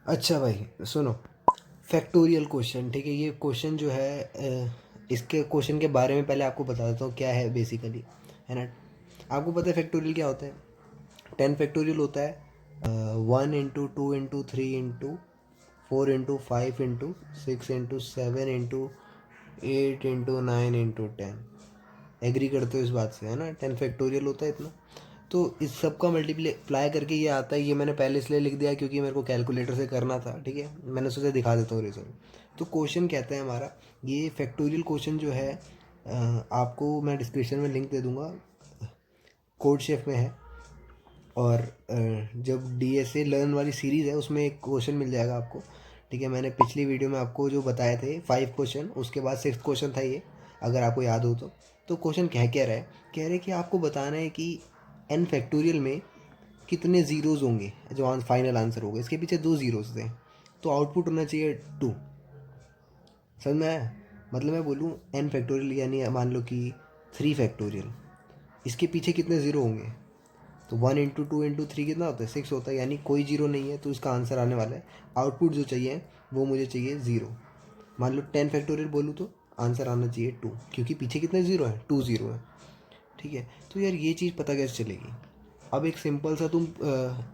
अच्छा भाई सुनो, फैक्टोरियल क्वेश्चन, ठीक है। ये क्वेश्चन जो है इसके क्वेश्चन के बारे में पहले आपको बता देता हूँ क्या है बेसिकली, है ना। आपको पता है फैक्टोरियल क्या होता है? 10 फैक्टोरियल होता है 1 into 2 into 3 into 4 into 5 into 6 into 7 into 8 into 9 into 10। Agree करते हो इस बात से, है ना? 10 फैक्टोरियल होता है इतना। तो इस सब का मल्टीप्लाई करके ये आता है। ये मैंने पहले इसलिए लिख दिया क्योंकि मेरे को कैलकुलेटर से करना था, ठीक है। मैंने सोचा दिखा देता हूँ रिजल्ट। तो क्वेश्चन कहता है हमारा, ये फैक्टोरियल क्वेश्चन जो है आपको मैं डिस्क्रिप्शन में लिंक दे दूँगा, कोड शेफ में है। और जब DSA लर्न वाली सीरीज़ है उसमें एक क्वेश्चन मिल जाएगा आपको, ठीक है। मैंने पिछली वीडियो में आपको जो बताए थे 5 क्वेश्चन, उसके बाद 6 क्वेश्चन था ये, अगर आपको याद हो तो क्वेश्चन कह रहा है, कह रहे कि आपको बताना है कि n फैक्टोरियल में कितने ज़ीरोज़ होंगे जो फाइनल आंसर होगा। इसके पीछे 2 ज़ीरोज़ थे, तो आउटपुट होना चाहिए 2। समझ में आया? मतलब मैं बोलूँ n फैक्टोरियल यानी मान लो कि 3 फैक्टोरियल, इसके पीछे कितने ज़ीरो होंगे? तो 1 into 2 into 3 कितना होता है? 6 होता है, यानी कोई जीरो नहीं है, तो इसका आंसर आने वाला है। आउटपुट जो चाहिए वो मुझे चाहिए ज़ीरो। मान लो 10 फैक्टोरियल बोलूँ तो आंसर आना चाहिए 2, क्योंकि पीछे कितने ज़ीरो हैं? 2 ज़ीरो है, ठीक है। तो यार ये चीज़ पता कैसे चलेगी? अब एक सिंपल सा तुम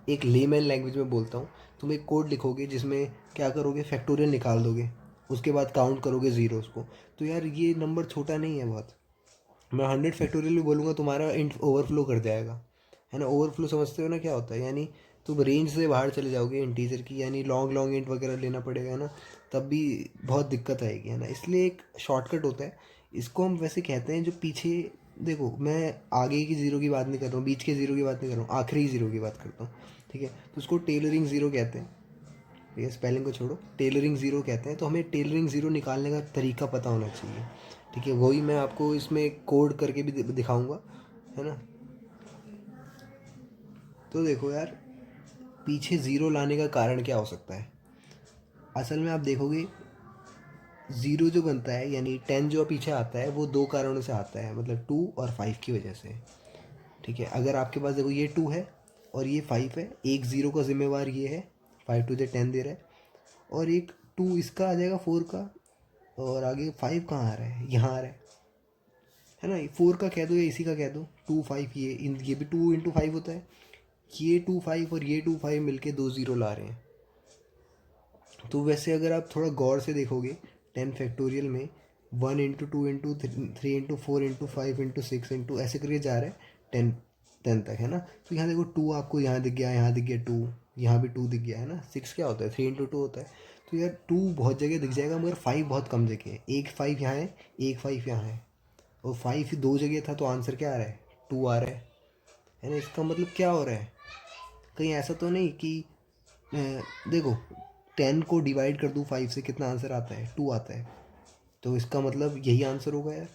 एक लेमैन लैंग्वेज में बोलता हूँ, तुम एक कोड लिखोगे जिसमें क्या करोगे, फैक्टोरियल निकाल दोगे, उसके बाद काउंट करोगे ज़ीरोज़ को। तो यार ये नंबर छोटा नहीं है बहुत। मैं 100 फैक्टोरियल भी बोलूँगा, तुम्हारा इंट ओवरफ्लो कर जाएगा, है ना। ओवरफ्लो समझते हो ना क्या होता है? यानी तुम रेंज से बाहर चले जाओगे इंटीजर की, यानी लॉन्ग लॉन्ग इंट वगैरह लेना पड़ेगा, है ना। तब भी बहुत दिक्कत आएगी, है ना। इसलिए एक शॉर्टकट होता है, इसको हम वैसे कहते हैं जो पीछे, देखो मैं आगे की ज़ीरो की बात नहीं कर रहा हूँ, बीच के ज़ीरो की बात नहीं कर रहा हूँ, आखिरी ज़ीरो की बात करता हूँ, ठीक है। तो उसको टेलरिंग ज़ीरो कहते हैं, ठीक है। स्पेलिंग को छोड़ो, टेलरिंग ज़ीरो कहते हैं। तो हमें टेलरिंग ज़ीरो निकालने का तरीका पता होना चाहिए, ठीक है। वही मैं आपको इसमें कोड करके भी दिखाऊंगा, है ना। तो देखो यार, पीछे ज़ीरो लाने का कारण क्या हो सकता है? असल में आप देखोगे, ज़ीरो जो बनता है यानी 10 जो पीछे आता है वो 2 कारणों से आता है, मतलब 2 और 5 की वजह से, ठीक है। अगर आपके पास देखो ये 2 है और ये 5 है, एक ज़ीरो का जिम्मेवार ये है, 5 2 10 दे रहा है, और एक 2 इसका आ जाएगा 4 का, और आगे 5 कहाँ आ रहा है? यहाँ आ रहा है ना। 4 का कह दो या इसी का कह दो, 2 5, ये भी 2 into 5 होता है। ये 2 5 और ये 2 5 मिलके 2 ज़ीरो ला रहे हैं। तो वैसे अगर आप थोड़ा गौर से देखोगे, 10 फैक्टोरियल में 1 into 2 into 3 into 4 into 5 into 6 into ऐसे करके जा रहा है 10 तक, है ना। तो यहाँ देखो 2 आपको यहाँ दिख गया, यहाँ दिख गया 2, यहाँ भी 2 दिख गया, है ना। 6 क्या होता है? 3 into 2 होता है। तो यार 2 बहुत जगह दिख जाएगा, मगर 5 बहुत कम जगह है। एक 5 यहाँ है, एक 5 यहाँ है, और 5 2 जगह था, तो आंसर क्या आ रहा है? 2 आ रहा है ना। इसका मतलब क्या हो रहा है? कहीं ऐसा तो नहीं कि अ, देखो 10 को डिवाइड कर दूँ 5 से, कितना आंसर आता है? 2 आता है। तो इसका मतलब यही आंसर होगा यार,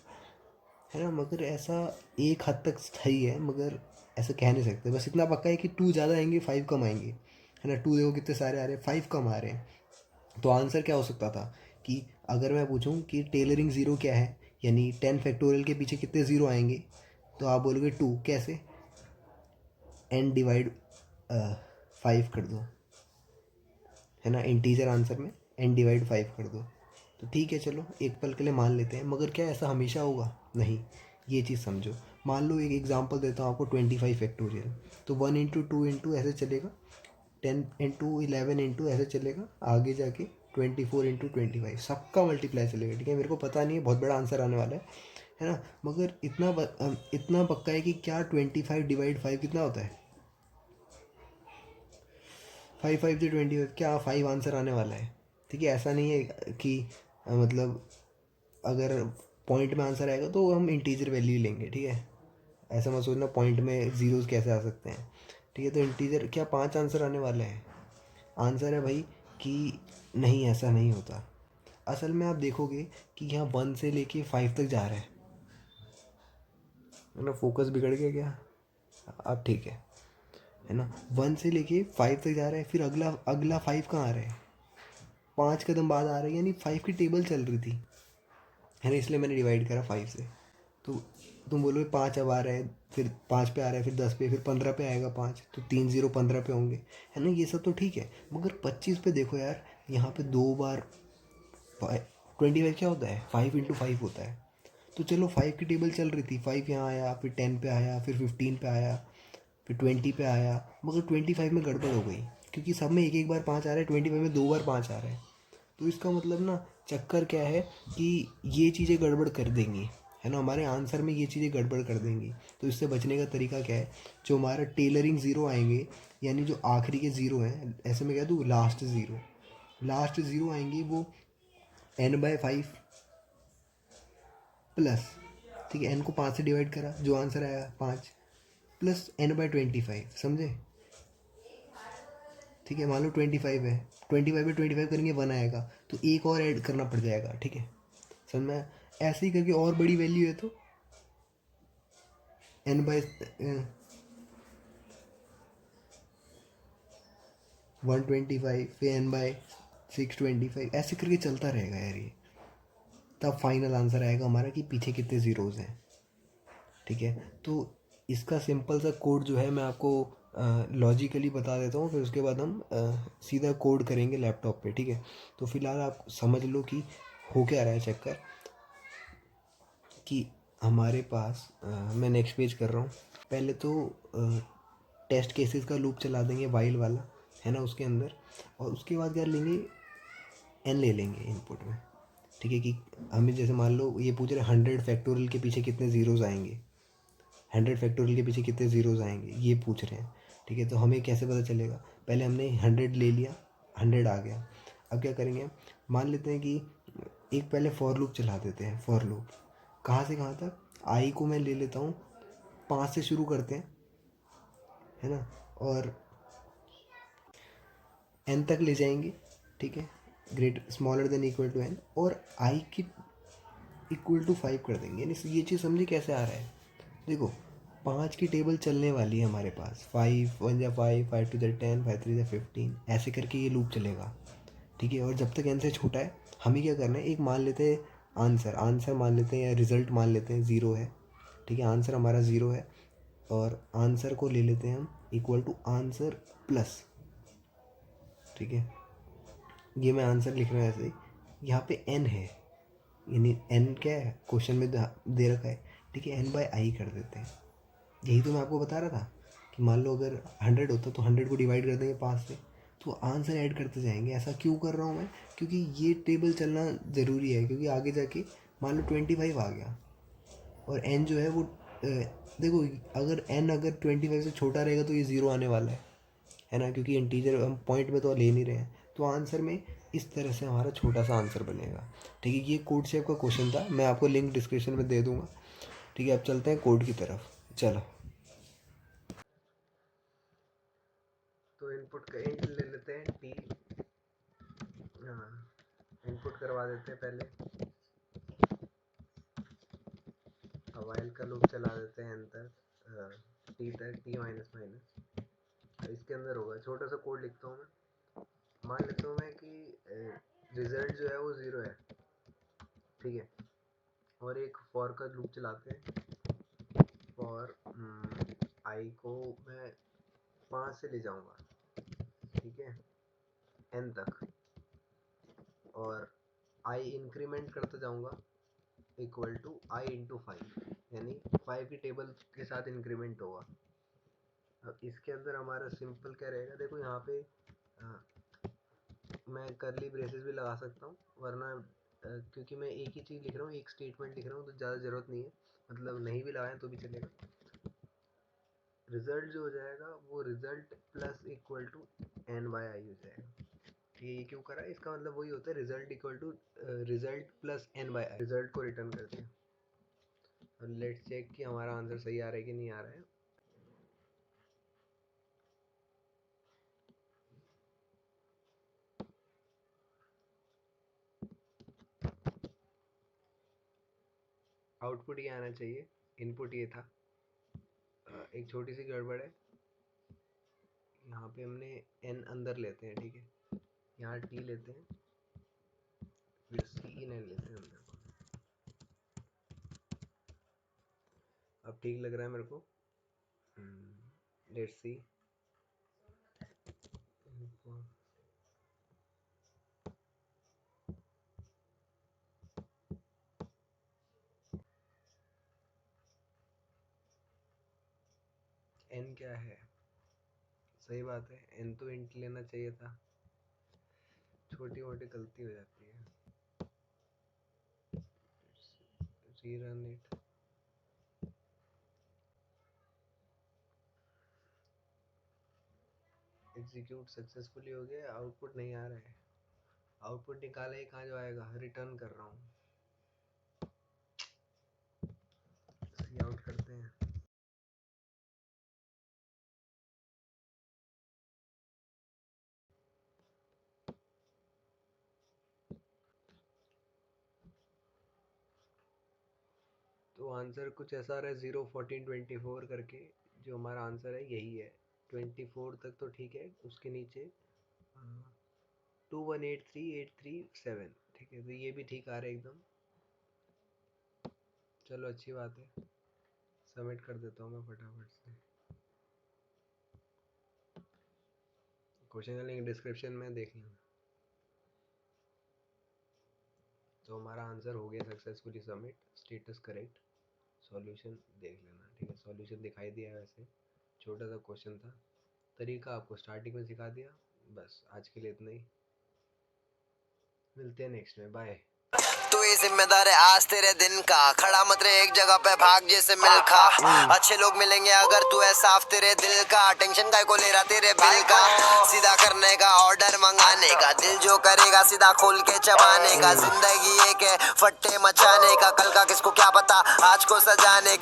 है ना। मगर ऐसा एक हद तक सही है, मगर ऐसा कह नहीं सकते। बस इतना पक्का है कि 2 ज़्यादा आएंगे, 5 कम आएंगे, है ना। 2 देखो कितने सारे आ रहे हैं, 5 कम आ रहे हैं। तो आंसर क्या हो सकता था कि अगर मैं पूछूं कि टेलरिंग ज़ीरो क्या है, यानी 10 फैक्टोरियल के पीछे कितने ज़ीरो आएंगे, तो आप बोलोगे 2। कैसे? n डिवाइड 5 कर दो, है ना। इंटीजर आंसर में n डिवाइड 5 कर दो, तो ठीक है, चलो एक पल के लिए मान लेते हैं। मगर क्या ऐसा हमेशा होगा? नहीं। ये चीज़ समझो। मान लो एक एग्जांपल देता हूँ आपको, 25 फैक्टोरियल। तो 1 into 2 into ऐसे चलेगा, 10 into 11 into ऐसे चलेगा, आगे जाके 24 into 25 सबका मल्टीप्लाई चलेगा, ठीक है। मेरे को पता नहीं है, बहुत बड़ा आंसर आने वाला है ना। मगर इतना पक्का है कि क्या 25 डिवाइड 5 कितना होता है? 5 5 से 25, क्या 5 आंसर आने वाला है, ठीक है। ऐसा नहीं है कि मतलब अगर पॉइंट में आंसर आएगा तो हम इंटीजर वैल्यू लेंगे, ठीक है। ऐसा मत सोचना पॉइंट में ज़ीरोज़ कैसे आ सकते हैं, ठीक है। तो इंटीजर क्या 5 आंसर आने वाले हैं? आंसर है भाई कि नहीं, ऐसा नहीं होता। असल में आप देखोगे कि यहाँ 1 से लेके 5 तक जा रहा है ना। फोकस बिगड़ गया क्या? अब ठीक है ना। 1 से लेके 5 तक जा रहा है, फिर अगला अगला 5 कहाँ आ रहा है? 5 कदम बाद आ रहा है, यानी 5 की टेबल चल रही थी, है ना। इसलिए मैंने डिवाइड करा 5 से। तो तुम बोलोगे 5 अब आ रहा है, फिर 5 पे आ रहा है, फिर 10 पे, फिर 15 पे आएगा 5, तो 3 0 15 पे होंगे, है ना, ये सब तो ठीक है। मगर 25 पे देखो यार, यहाँ पे 2 बार 25 क्या होता है, 5 × 5 होता है। तो चलो 5 की टेबल चल रही थी, 5 यहाँ आया, फिर 10 पे आया, फिर 15 पे आया, फिर 20 पे आया, मगर 25 में गड़बड़ हो गई, क्योंकि सब में एक एक बार 5 आ रहा है, 25 में 2 बार 5 आ रहा है। तो इसका मतलब ना चक्कर क्या है कि ये चीज़ें गड़बड़ कर देंगी, है ना, हमारे आंसर में ये चीज़ें गड़बड़ कर देंगी। तो इससे बचने का तरीका क्या है, जो हमारा टेलरिंग ज़ीरो आएंगे, यानी जो आखिरी के ज़ीरो हैं, ऐसे में कह दूँ लास्ट ज़ीरो आएंगी, वो n/5 प्लस, ठीक है, n को 5 से डिवाइड करा, जो आंसर आया 5, प्लस n/25, समझे, ठीक है। मान लो 25 है, 25 में 25 करेंगे 1 आएगा, तो एक और ऐड करना पड़ जाएगा, ठीक है, समझ में। ऐसे ही करके और बड़ी वैल्यू है तो n/125 फिर n/625, ऐसे करके चलता रहेगा यार ये। तब फाइनल आंसर आएगा हमारा कि पीछे कितने ज़ीरोज़ हैं, ठीक है। तो इसका सिंपल सा कोड जो है मैं आपको लॉजिकली बता देता हूँ, फिर उसके बाद हम सीधा कोड करेंगे लैपटॉप पे, ठीक है। तो फिलहाल आप समझ लो कि हो क्या रहा है चक्कर, कि हमारे पास मैं नेक्स्ट पेज कर रहा हूँ। पहले तो टेस्ट केसेस का लूप चला देंगे वाइल वाला, है ना, उसके अंदर, और उसके बाद क्या लेंगे, एन ले लेंगे इनपुट में, ठीक है। कि हमें जैसे मान लो ये पूछ रहे 100 फैक्टोरियल के पीछे कितने ज़ीरोज़ आएंगे, 100 फैक्टोरियल के पीछे कितने ज़ीरोज़ आएंगे, ये पूछ रहे हैं, ठीक है। तो हमें कैसे पता चलेगा, पहले हमने 100 ले लिया, 100 आ गया। अब क्या करेंगे, मान लेते हैं कि एक पहले फॉर लूप चला देते हैं। फॉर लूप कहाँ से कहाँ तक, आई को मैं ले लेता हूँ, 5 से शुरू करते हैं, है ना, और एन तक ले जाएंगे, ठीक है, great smaller than equal to N, और आई की इक्वल टू 5 कर देंगे। यानी ये चीज़ समझिए कैसे आ रहा है, देखो 5 की टेबल चलने वाली है हमारे पास, 5 1 जा 5, 5 2 जा 10, 5 3 जा 15, ऐसे करके ये लूप चलेगा, ठीक है। और जब तक एन से छोटा है, हमें क्या करना है, एक मान लेते हैं आंसर मान लेते हैं, या रिज़ल्ट मान लेते हैं 0 है, ठीक है, आंसर हमारा 0 है, और आंसर को ले लेते हैं हम इक्वल टू आंसर प्लस, ठीक है। ये मैं आंसर लिख रहा हूँ ऐसे ही, यहाँ पे एन है, यानी एन क्या है, क्वेश्चन में दे रखा है, ठीक है, n/i कर देते हैं। यही तो मैं आपको बता रहा था कि मान लो अगर 100 होता तो 100 को डिवाइड कर देंगे 5 से, तो आंसर ऐड करते जाएंगे। ऐसा क्यों कर रहा हूँ मैं, क्योंकि ये टेबल चलना ज़रूरी है, क्योंकि आगे जाके मान लो 25 आ गया, और n जो है वो देखो, अगर n अगर 25 से छोटा रहेगा तो ये 0 आने वाला है ना, क्योंकि इंटीजर हम पॉइंट में तो ले नहीं रहे हैं। तो आंसर में इस तरह से हमारा छोटा सा आंसर बनेगा, ठीक है। ये कोड शेप का क्वेश्चन था, मैं आपको लिंक डिस्क्रिप्शन में दे दूंगा, ठीक है। अब चलते हैं कोड की तरफ, चलो। तो इनपुट का इंट ले लेते हैं टी, हाँ, इनपुट करवा देते हैं पहले, वाइल का लूप चला देते हैं एन तक, टी तक, टी माइनस माइनस, इसके अंदर होगा, छोटा सा कोड लिखता हूँ मैं, मान लेता हूँ मैं कि रिजल्ट जो है वो 0 है, ठीक है। और एक फॉर का लूप चलाते हैं, फॉर आई को मैं 5 से ले जाऊंगा, ठीक है, एन तक, और आई इंक्रीमेंट करता जाऊंगा इक्वल टू आई इंटू 5, यानी 5 की टेबल के साथ इंक्रीमेंट होगा। अब इसके अंदर हमारा सिंपल क्या रहेगा, देखो यहाँ पे मैं करली ब्रेसेस भी लगा सकता हूँ, वरना क्योंकि मैं एक ही चीज़ लिख रहा हूँ, एक स्टेटमेंट लिख रहा हूँ, तो ज़्यादा ज़रूरत नहीं है, मतलब नहीं भी लगाएं तो भी चलेगा। रिजल्ट जो हो जाएगा वो result plus equal to n/i हो जाएगा, ठीक है। ये क्यों करा है, इसका मतलब वही होता है, result equal to result plus n/i, result को रिटर्न करते हैं। और लेट्स चेक कि हमारा आंसर सही आ रहा है कि नहीं आ रहा है। आउटपुट ये आना चाहिए, इनपुट ये था। एक छोटी सी गड़बड़ है, यहाँ पे हमने n अंदर लेते हैं, ठीक है, यहाँ t लेते हैं, फिर c नहीं लेते हैं अंदर को, ठीक लग रहा है मेरे को। Let's see. एन क्या है? सही बात है, एन तो इंट लेना चाहिए था। छोटी मोटी गलती हो जाती है। Rerun it. एग्जीक्यूट सक्सेसफुली हो गया, आउटपुट नहीं आ रहा है। आउटपुट निकाला ही कहाँ जो आएगा, रिटर्न कर रहा हूँ। सी आउट करते हैं। तो आंसर कुछ ऐसा आ रहा है 0 14 24 करके। जो हमारा आंसर है यही है। 24 तक तो ठीक है, उसके नीचे 2183837। ठीक है, तो ये भी ठीक आ रहा है एकदम। चलो अच्छी बात है, सबमिट कर देता हूँ मैं फटाफट से। क्वेश्चन का लिंक डिस्क्रिप्शन में देख लेना। तो हमारा आंसर हो गया successfully submit, status correct. Solution देख लेना, ठीक है। सॉल्यूशन दिखाई दिया, वैसे छोटा सा क्वेश्चन था। तरीका आपको स्टार्टिंग में सिखा दिया। बस आज के लिए इतना ही, मिलते हैं नेक्स्ट में, बाय। तू ही जिम्मेदार है आज तेरे दिन का, खड़ा मत रहे एक जगह पे, भाग जैसे मिल्खा। अच्छे लोग मिलेंगे अगर तू है साफ तेरे दिल का, टेंशन काय को ले रहा तेरे बिल का। सीधा करने का ऑर्डर मंगाने का, दिल जो करेगा सीधा खोल के चबाने का। जिंदगी एक है फट्टे मचाने का, कल का किसको क्या पता आज को सजाने का।